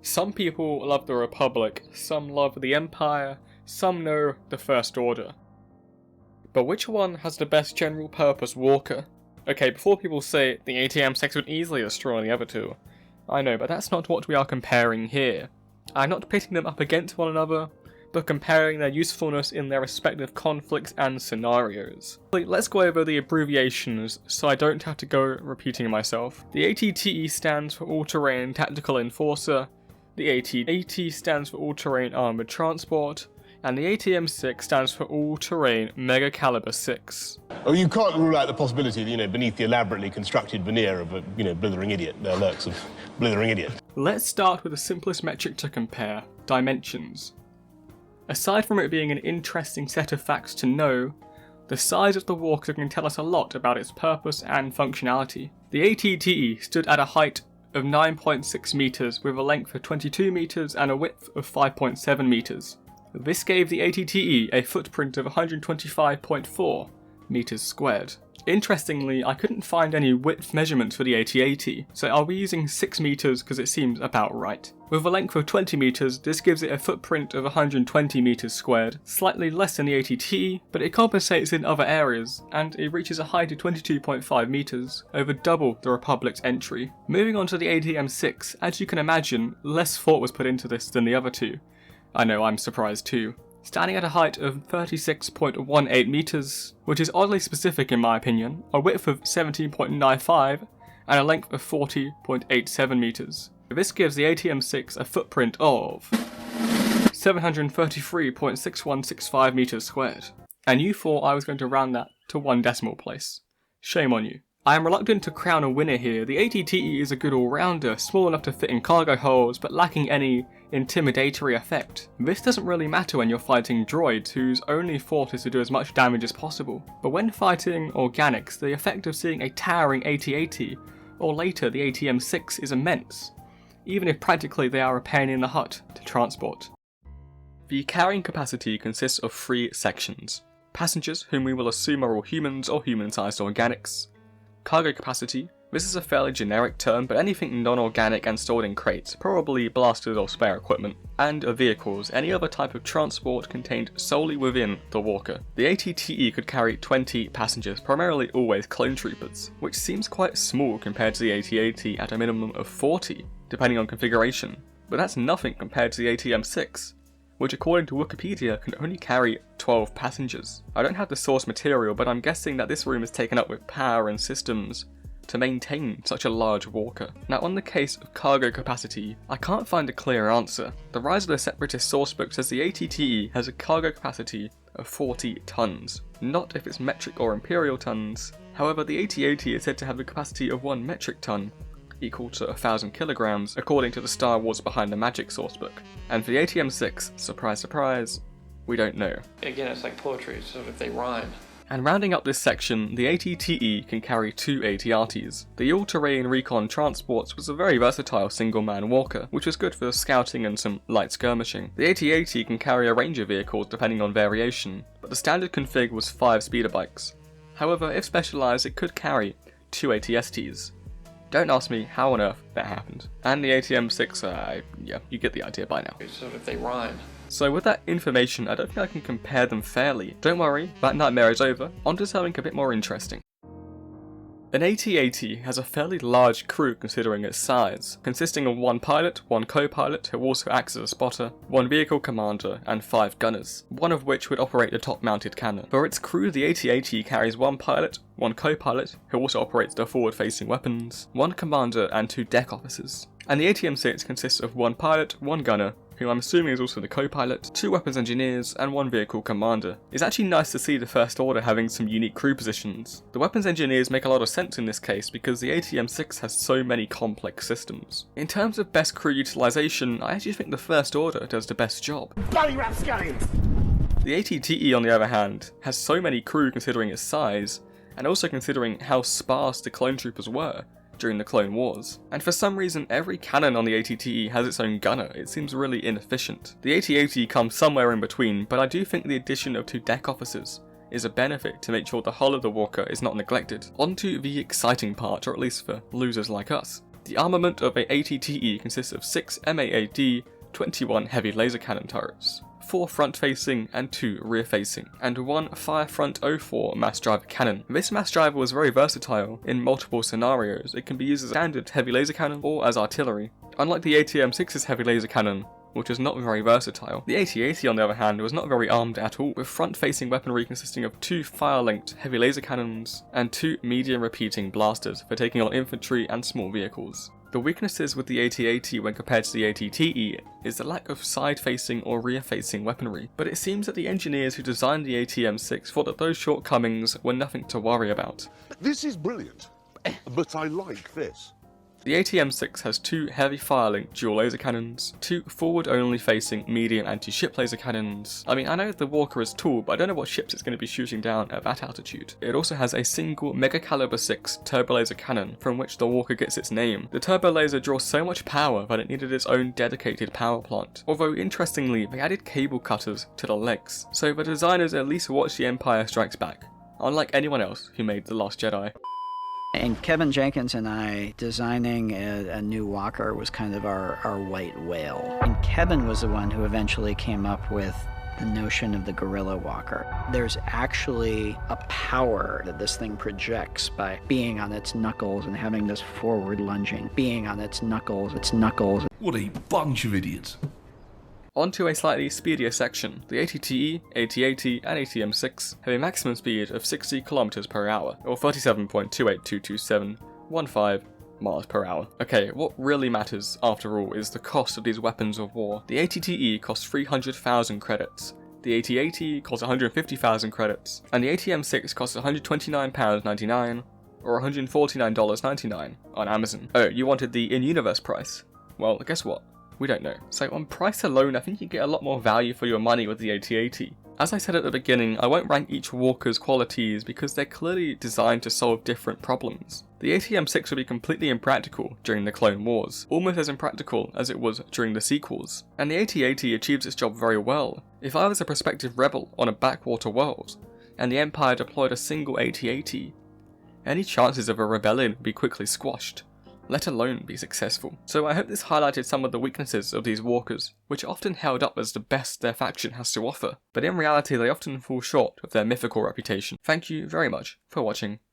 Some people love the Republic, some love the Empire, some know the First Order. But which one has the best general purpose walker? Okay, before people say it, the AT-M6 would easily destroy the other two. I know, but that's not what we are comparing here. I'm not pitting them up against one another, but comparing their usefulness in their respective conflicts and scenarios. Let's go over the abbreviations so I don't have to go repeating myself. The AT-TE stands for All-Terrain Tactical Enforcer, the AT-AT stands for All-Terrain Armoured Transport, and the AT-M6 stands for All-Terrain Mega Caliber 6. Oh, you can't rule out the possibility that, beneath the elaborately constructed veneer of a, blithering idiot, there lurks a blithering idiot. Let's start with the simplest metric to compare, dimensions. Aside from it being an interesting set of facts to know, the size of the walker can tell us a lot about its purpose and functionality. The AT-TE stood at a height of 9.6 meters with a length of 22 meters and a width of 5.7 meters. This gave the AT-TE a footprint of 125.4 meters squared. Interestingly, I couldn't find any width measurements for the AT-AT, so I'll be using 6 meters because it seems about right. With a length of 20 meters, this gives it a footprint of 120 meters squared, slightly less than the AT-TE, but it compensates in other areas, and it reaches a height of 22.5 meters, over double the Republic's entry. Moving on to the AT-M6, as you can imagine, less thought was put into this than the other two. I know, I'm surprised too. Standing at a height of 36.18 meters, which is oddly specific in my opinion, a width of 17.95, and a length of 40.87 meters. This gives the AT-M6 a footprint of 733.6165 meters squared. And you thought I was going to round that to one decimal place. Shame on you. I am reluctant to crown a winner here. The AT-TE is a good all-rounder, small enough to fit in cargo holds, but lacking any intimidatory effect. This doesn't really matter when you're fighting droids, whose only thought is to do as much damage as possible. But when fighting organics, the effect of seeing a towering AT-AT, or later the AT-M6, is immense, even if practically they are a pain in the hut to transport. The carrying capacity consists of 3 sections. Passengers, whom we will assume are all humans or human-sized organics. Cargo capacity. This is a fairly generic term, but anything non-organic and stored in crates, probably blasted or spare equipment. And vehicles, any other type of transport contained solely within the walker. The AT-TE could carry 20 passengers, primarily always clone troopers, which seems quite small compared to the AT-AT at a minimum of 40, depending on configuration. But that's nothing compared to the AT-M6, which according to Wikipedia can only carry 12 passengers. I don't have the source material, but I'm guessing that this room is taken up with power and systems to maintain such a large walker. Now on the case of cargo capacity, I can't find a clear answer. The Rise of the Separatist sourcebook says the AT-TE has a cargo capacity of 40 tons, not if it's metric or imperial tons. However, the AT-AT is said to have a capacity of 1 metric ton, equal to 1,000 kilograms, according to the Star Wars Behind the Magic sourcebook. And for the AT-M6, surprise surprise, we don't know. Again, it's like poetry, so if they rhyme. And rounding up this section, the AT-TE can carry 2 AT-RTs. The All-Terrain Recon Transports was a very versatile single-man walker, which was good for scouting and some light skirmishing. The AT-AT can carry a range of vehicles depending on variation, but the standard config was 5 speeder bikes. However, if specialised, it could carry 2 AT-STs. Don't ask me how on earth that happened. And the AT-M6, yeah, you get the idea by now. So if they rhyme. So with that information, I don't think I can compare them fairly. Don't worry, that nightmare is over. On to something a bit more interesting. An AT-AT has a fairly large crew considering its size, consisting of 1 pilot, 1 co-pilot who also acts as a spotter, 1 vehicle commander, and 5 gunners, one of which would operate the top-mounted cannon. For its crew, the AT-AT carries 1 pilot, 1 co-pilot, who also operates the forward-facing weapons, 1 commander, and 2 deck officers. And the AT-M6 consists of 1 pilot, 1 gunner, who I'm assuming is also the co-pilot, 2 weapons engineers, and 1 vehicle commander. It's actually nice to see the First Order having some unique crew positions. The weapons engineers make a lot of sense in this case because the AT-M6 has so many complex systems. In terms of best crew utilisation, I actually think the First Order does the best job. Bloody rapscallions! The AT-TE on the other hand, has so many crew considering its size, and also considering how sparse the clone troopers were during the Clone Wars. And for some reason, every cannon on the AT-TE has its own gunner. It seems really inefficient. The AT-AT comes somewhere in between, but I do think the addition of 2 deck officers is a benefit to make sure the hull of the walker is not neglected. On to the exciting part, or at least for losers like us. The armament of a AT-TE consists of 6 MAAD-21 heavy laser cannon turrets, 4 front-facing and 2 rear-facing, and 1 Firefront 04 mass driver cannon. This mass driver was very versatile in multiple scenarios. It can be used as a standard heavy laser cannon or as artillery. Unlike the AT-M6's heavy laser cannon, which was not very versatile, the AT-AT on the other hand was not very armed at all, with front-facing weaponry consisting of 2 fire-linked heavy laser cannons and 2 medium repeating blasters for taking on infantry and small vehicles. The weaknesses with the AT-AT when compared to the AT-TE is the lack of side-facing or rear-facing weaponry, but it seems that the engineers who designed the AT-M6 thought that those shortcomings were nothing to worry about. This is brilliant, but I like this. The AT-M6 has 2 heavy fire-linked dual laser cannons, 2 forward-only facing medium anti-ship laser cannons. I mean, I know the Walker is tall, but I don't know what ships it's going to be shooting down at that altitude. It also has a single Mega Caliber 6 turbo laser cannon, from which the Walker gets its name. The turbo laser draws so much power that it needed its own dedicated power plant. Although, interestingly, they added cable cutters to the legs, so the designers at least watched The Empire Strikes Back, unlike anyone else who made The Last Jedi. And Kevin Jenkins and I designing a new Walker was kind of our white whale. And Kevin was the one who eventually came up with the notion of the Gorilla Walker. There's actually a power that this thing projects by being on its knuckles and having this forward lunging, being on its knuckles. What a bunch of idiots. Onto a slightly speedier section. The AT-TE, AT-AT, and AT-M6 have a maximum speed of 60 km per hour, or 37.2822715 miles per hour. Okay, what really matters, after all, is the cost of these weapons of war. The AT-TE costs 300,000 credits, the AT-AT costs 150,000 credits, and the AT-M6 costs £129.99, or $149.99 on Amazon. Oh, you wanted the in-universe price? Well, guess what? We don't know. So on price alone, I think you get a lot more value for your money with the AT-AT. As I said at the beginning, I won't rank each Walker's qualities because they're clearly designed to solve different problems. The AT-M6 would be completely impractical during the Clone Wars, almost as impractical as it was during the sequels. And the AT-AT achieves its job very well. If I was a prospective rebel on a backwater world, and the Empire deployed a single AT-AT, any chances of a rebellion would be quickly squashed, let alone be successful. So I hope this highlighted some of the weaknesses of these Walkers, which are often held up as the best their faction has to offer, but in reality they often fall short of their mythical reputation. Thank you very much for watching.